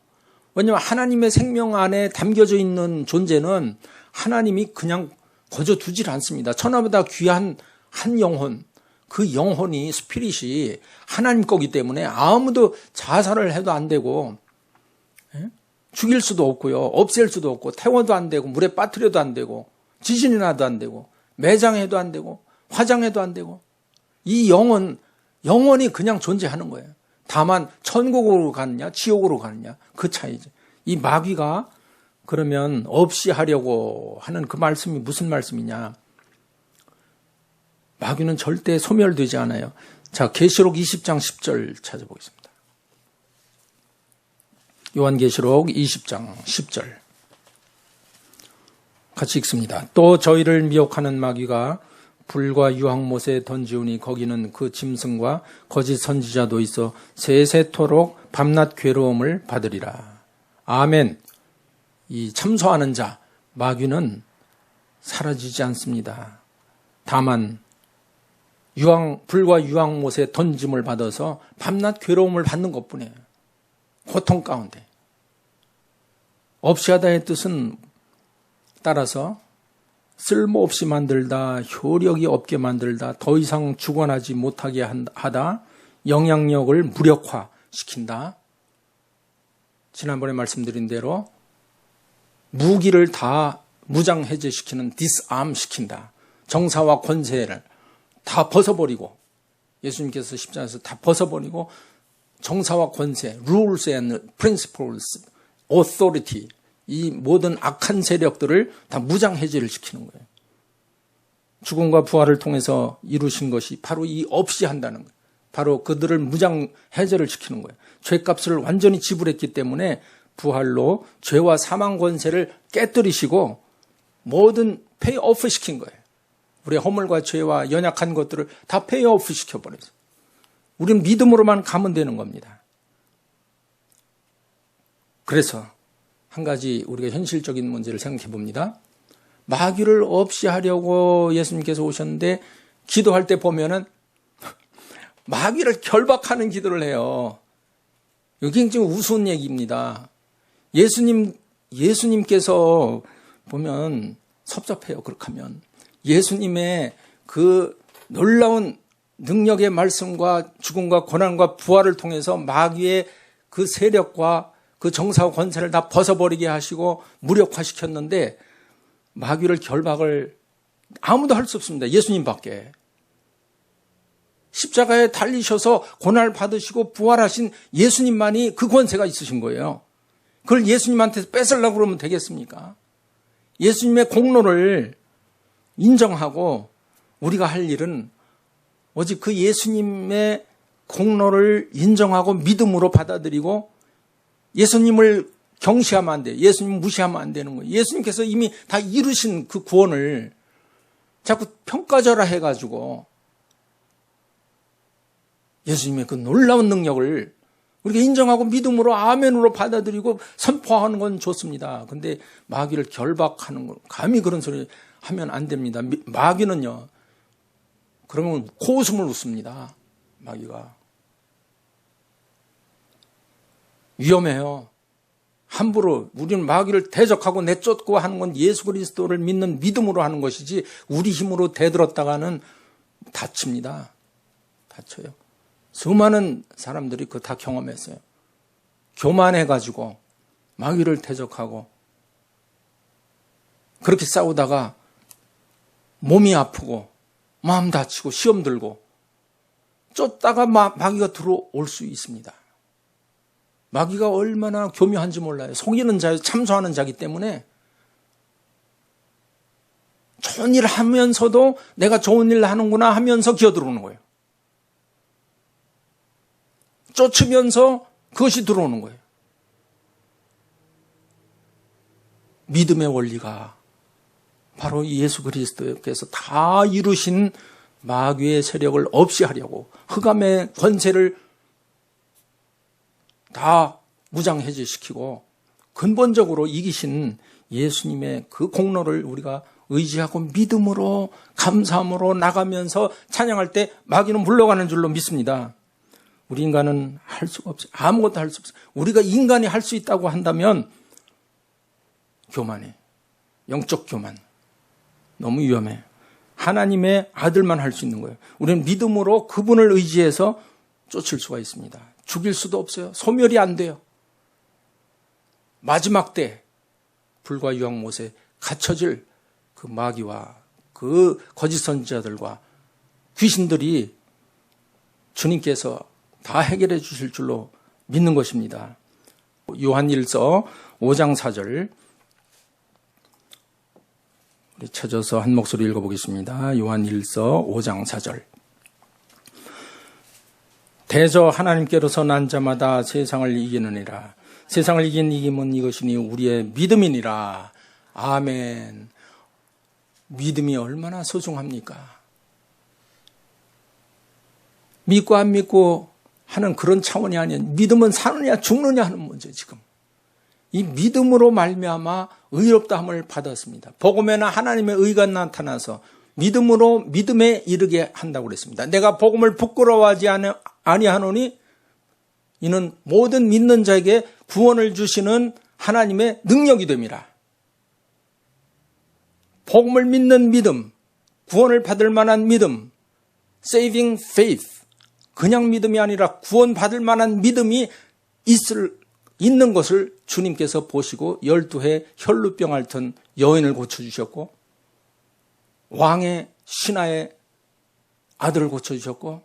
왜냐하면 하나님의 생명 안에 담겨져 있는 존재는 하나님이 그냥 거저 두질 않습니다. 천하보다 귀한 한 영혼, 그 영혼이 스피릿이 하나님 거기 때문에 아무도 자살을 해도 안 되고 죽일 수도 없고요. 없앨 수도 없고 태워도 안 되고 물에 빠뜨려도 안 되고 지진이 나도 안 되고 매장해도 안 되고 화장해도 안 되고 이 영혼이 그냥 존재하는 거예요. 다만 천국으로 가느냐 지옥으로 가느냐 그 차이죠. 이 마귀가 그러면 없이 하려고 하는 그 말씀이 무슨 말씀이냐. 마귀는 절대 소멸되지 않아요. 자, 계시록 20장 10절 찾아보겠습니다. 요한계시록 20장 10절 같이 읽습니다. 또 저희를 미혹하는 마귀가 불과 유황못에 던지우니 거기는 그 짐승과 거짓 선지자도 있어 세세토록 밤낮 괴로움을 받으리라. 아멘. 이 참소하는 자 마귀는 사라지지 않습니다. 다만 불과 유황못에 던짐을 받아서 밤낮 괴로움을 받는 것뿐이에요. 고통 가운데. 없이 하다의 뜻은 따라서 쓸모없이 만들다, 효력이 없게 만들다, 더 이상 주관하지 못하게 하다, 영향력을 무력화시킨다. 지난번에 말씀드린 대로 무기를 다 무장해제시키는 디스암 시킨다. 정사와 권세를 다 벗어버리고 예수님께서 십자가에서 다 벗어버리고 정사와 권세, rules and principles, authority 이 모든 악한 세력들을 다 무장해제를 시키는 거예요. 죽음과 부활을 통해서 이루신 것이 바로 이 없이 한다는 거예요. 바로 그들을 무장해제를 시키는 거예요. 죄값을 완전히 지불했기 때문에 부활로 죄와 사망 권세를 깨뜨리시고 모든 페이오프 시킨 거예요. 우리의 허물과 죄와 연약한 것들을 다 페이오프 시켜버렸어요. 우리는 믿음으로만 가면 되는 겁니다. 그래서 한 가지 우리가 현실적인 문제를 생각해 봅니다. 마귀를 없이 하려고 예수님께서 오셨는데 기도할 때 보면은 마귀를 결박하는 기도를 해요. 이게 굉장히 우스운 얘기입니다. 예수님께서 보면 섭섭해요. 그렇게 하면. 예수님의 그 놀라운 능력의 말씀과 죽음과 고난과 부활을 통해서 마귀의 그 세력과 그 정사와 권세를 다 벗어버리게 하시고 무력화시켰는데 마귀를 결박을 아무도 할 수 없습니다. 예수님밖에. 십자가에 달리셔서 고난을 받으시고 부활하신 예수님만이 그 권세가 있으신 거예요. 그걸 예수님한테 뺏으려고 그러면 되겠습니까? 예수님의 공로를 인정하고 우리가 할 일은 오직 그 예수님의 공로를 인정하고 믿음으로 받아들이고 예수님을 경시하면 안 돼요. 예수님 무시하면 안 되는 거예요. 예수님께서 이미 다 이루신 그 구원을 자꾸 평가절하 해가지고 예수님의 그 놀라운 능력을 우리가 인정하고 믿음으로 아멘으로 받아들이고 선포하는 건 좋습니다. 근데 마귀를 결박하는 건 감히 그런 소리 하면 안 됩니다. 마귀는요. 그러면 코웃음을 웃습니다. 마귀가. 위험해요. 함부로 우리는 마귀를 대적하고 내쫓고 하는 건 예수 그리스도를 믿는 믿음으로 하는 것이지 우리 힘으로 대들었다가는 다칩니다. 다쳐요. 수많은 사람들이 그거 다 경험했어요. 교만해가지고 마귀를 대적하고 그렇게 싸우다가 몸이 아프고 마음 다치고 시험 들고 쫓다가 마귀가 들어올 수 있습니다. 마귀가 얼마나 교묘한지 몰라요. 속이는 자예요. 참소하는 자이기 때문에 좋은 일을 하면서도 내가 좋은 일을 하는구나 하면서 기어들어오는 거예요. 쫓으면서 그것이 들어오는 거예요. 믿음의 원리가 바로 예수 그리스도께서 다 이루신 마귀의 세력을 없이 하려고 흑암의 권세를 다 무장해제시키고 근본적으로 이기신 예수님의 그 공로를 우리가 의지하고 믿음으로 감사함으로 나가면서 찬양할 때 마귀는 물러가는 줄로 믿습니다. 우리 인간은 할 수가 없어요. 아무것도 할 수 없어요. 우리가 인간이 할 수 있다고 한다면 교만해. 영적 교만. 너무 위험해. 하나님의 아들만 할 수 있는 거예요. 우리는 믿음으로 그분을 의지해서 쫓을 수가 있습니다. 죽일 수도 없어요. 소멸이 안 돼요. 마지막 때 불과 유황못에 갇혀질 그 마귀와 그 거짓 선지자들과 귀신들이 주님께서 다 해결해 주실 줄로 믿는 것입니다. 요한일서 5장 4절 우리 찾아서 한 목소리 읽어보겠습니다. 요한일서 5장 4절 대저 하나님께로서 난 자마다 세상을 이기느니라. 세상을 이긴 이김은 이것이니 우리의 믿음이니라. 아멘. 믿음이 얼마나 소중합니까? 믿고 안 믿고 하는 그런 차원이 아니에요. 믿음은 사느냐 죽느냐 하는 문제 지금. 이 믿음으로 말미암아 의롭다함을 받았습니다. 복음에는 하나님의 의가 나타나서 믿음으로 믿음에 이르게 한다고 그랬습니다. 내가 복음을 부끄러워하지 아니하노니 이는 모든 믿는 자에게 구원을 주시는 하나님의 능력이 됨이라. 복음을 믿는 믿음, 구원을 받을 만한 믿음, saving faith, 그냥 믿음이 아니라 구원받을 만한 믿음이 있는 것을 주님께서 보시고 12해 혈루병 앓던 여인을 고쳐주셨고 왕의 신하의 아들을 고쳐주셨고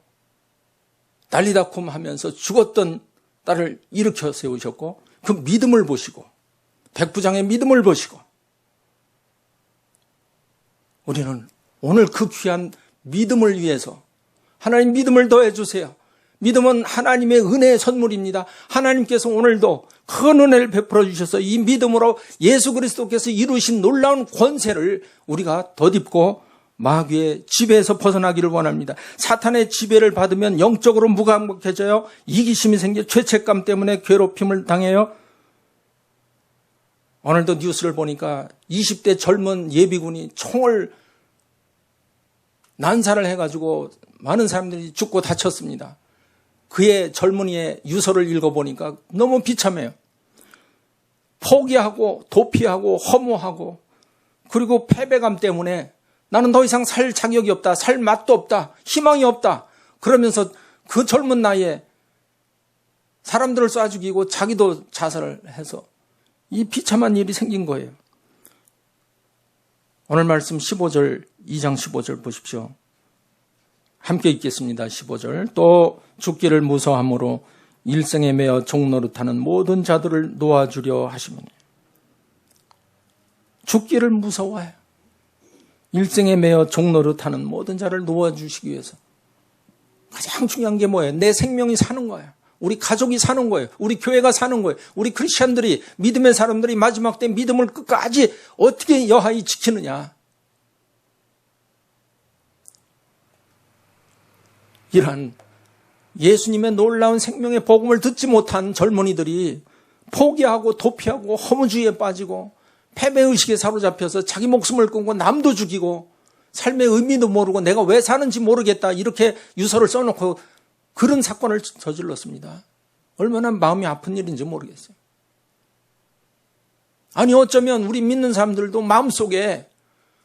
난리다콤 하면서 죽었던 딸을 일으켜 세우셨고 그 믿음을 보시고 백부장의 믿음을 보시고 우리는 오늘 그 귀한 믿음을 위해서 하나님 믿음을 더해 주세요. 믿음은 하나님의 은혜의 선물입니다. 하나님께서 오늘도 큰 은혜를 베풀어 주셔서 이 믿음으로 예수 그리스도께서 이루신 놀라운 권세를 우리가 덧입고 마귀의 지배에서 벗어나기를 원합니다. 사탄의 지배를 받으면 영적으로 무감각해져요. 이기심이 생겨 죄책감 때문에 괴롭힘을 당해요. 오늘도 뉴스를 보니까 20대 젊은 예비군이 총을 난사를 해가지고 많은 사람들이 죽고 다쳤습니다. 그의 젊은이의 유서를 읽어보니까 너무 비참해요. 포기하고 도피하고 허무하고 그리고 패배감 때문에 나는 더 이상 살 자격이 없다. 살 맛도 없다. 희망이 없다. 그러면서 그 젊은 나이에 사람들을 쏴 죽이고 자기도 자살을 해서 이 비참한 일이 생긴 거예요. 오늘 말씀 15절, 2장 15절 보십시오. 함께 읽겠습니다. 15절. 또 죽기를 무서워함으로 일생에 매어 종노릇하는 모든 자들을 놓아주려 하시면 죽기를 무서워해요. 일생에 매어 종노릇하는 모든 자를 놓아주시기 위해서 가장 중요한 게 뭐예요? 내 생명이 사는 거예요. 우리 가족이 사는 거예요. 우리 교회가 사는 거예요. 우리 크리스천들이 믿음의 사람들이 마지막 때 믿음을 끝까지 어떻게 여하이 지키느냐. 이러한 예수님의 놀라운 생명의 복음을 듣지 못한 젊은이들이 포기하고 도피하고 허무주의에 빠지고 패배의식에 사로잡혀서 자기 목숨을 끊고 남도 죽이고 삶의 의미도 모르고 내가 왜 사는지 모르겠다 이렇게 유서를 써놓고 그런 사건을 저질렀습니다. 얼마나 마음이 아픈 일인지 모르겠어요. 아니 어쩌면 우리 믿는 사람들도 마음속에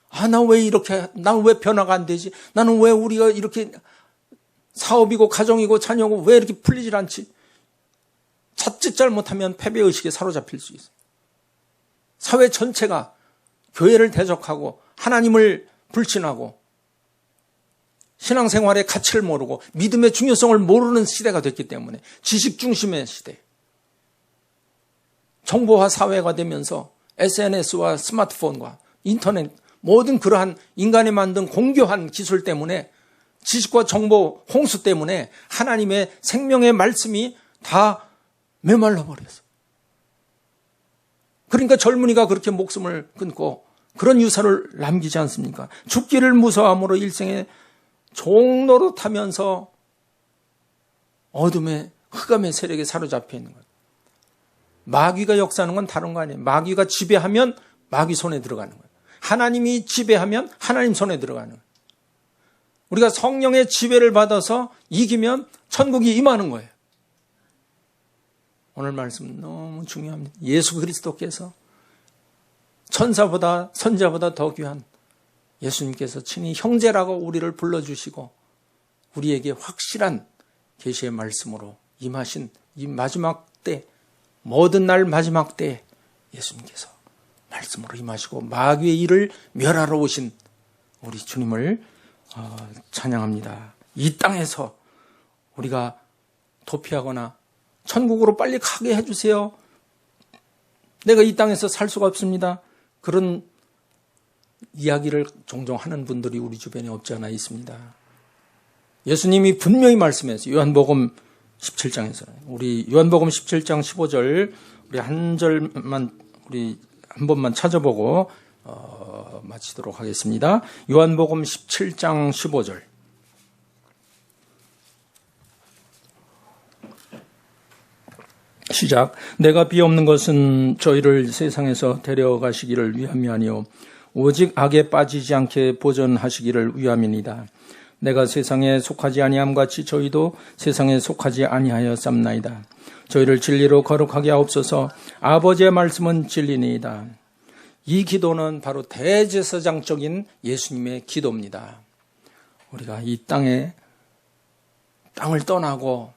나 왜 변화가 안 되지? 나는 왜 우리가 이렇게 사업이고 가정이고 자녀고 왜 이렇게 풀리질 않지? 자칫 잘못하면 패배의식에 사로잡힐 수 있어요. 사회 전체가 교회를 대적하고 하나님을 불신하고 신앙생활의 가치를 모르고 믿음의 중요성을 모르는 시대가 됐기 때문에 지식 중심의 시대. 정보화 사회가 되면서 SNS와 스마트폰과 인터넷 모든 그러한 인간이 만든 공교한 기술 때문에 지식과 정보 홍수 때문에 하나님의 생명의 말씀이 다 메말라 버렸어요. 그러니까 젊은이가 그렇게 목숨을 끊고 그런 유산을 남기지 않습니까? 죽기를 무서워함으로 일생에 종노릇하면서 어둠의 흑암의 세력에 사로잡혀 있는 거예요. 마귀가 역사하는 건 다른 거 아니에요. 마귀가 지배하면 마귀 손에 들어가는 거예요. 하나님이 지배하면 하나님 손에 들어가는 거예요. 우리가 성령의 지배를 받아서 이기면 천국이 임하는 거예요. 오늘 말씀 너무 중요합니다. 예수 그리스도께서 천사보다 선자보다 더 귀한 예수님께서 친히 형제라고 우리를 불러주시고 우리에게 확실한 계시의 말씀으로 임하신 이 마지막 때, 모든 날 마지막 때 예수님께서 말씀으로 임하시고 마귀의 일을 멸하러 오신 우리 주님을 찬양합니다. 이 땅에서 우리가 도피하거나 천국으로 빨리 가게 해주세요. 내가 이 땅에서 살 수가 없습니다. 그런 이야기를 종종 하는 분들이 우리 주변에 없지 않아 있습니다. 예수님이 분명히 말씀했어요. 요한복음 17장에서. 우리 요한복음 17장 15절 우리 한 절만 우리 한 번만 찾아보고 마치도록 하겠습니다. 요한복음 17장 15절. 시작. 내가 비옵는 것은 저희를 세상에서 데려가시기를 위함이 아니요 오직 악에 빠지지 않게 보전하시기를 위함이니이다. 내가 세상에 속하지 아니함 같이 저희도 세상에 속하지 아니하여 쌈나이다. 저희를 진리로 거룩하게 하옵소서. 아버지의 말씀은 진리니이다. 이 기도는 바로 대제사장적인 예수님의 기도입니다. 우리가 이 땅을 떠나고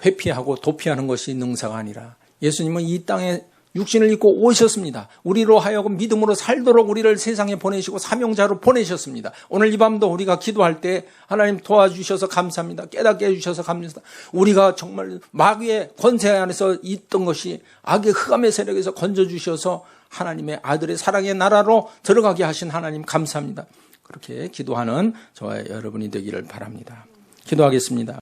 회피하고 도피하는 것이 능사가 아니라 예수님은 이 땅에 육신을 입고 오셨습니다. 우리로 하여금 믿음으로 살도록 우리를 세상에 보내시고 사명자로 보내셨습니다. 오늘 이 밤도 우리가 기도할 때 하나님 도와주셔서 감사합니다. 깨닫게 해주셔서 감사합니다. 우리가 정말 마귀의 권세 안에서 있던 것이 악의 흑암의 세력에서 건져주셔서 하나님의 아들의 사랑의 나라로 들어가게 하신 하나님 감사합니다. 그렇게 기도하는 저와 여러분이 되기를 바랍니다. 기도하겠습니다.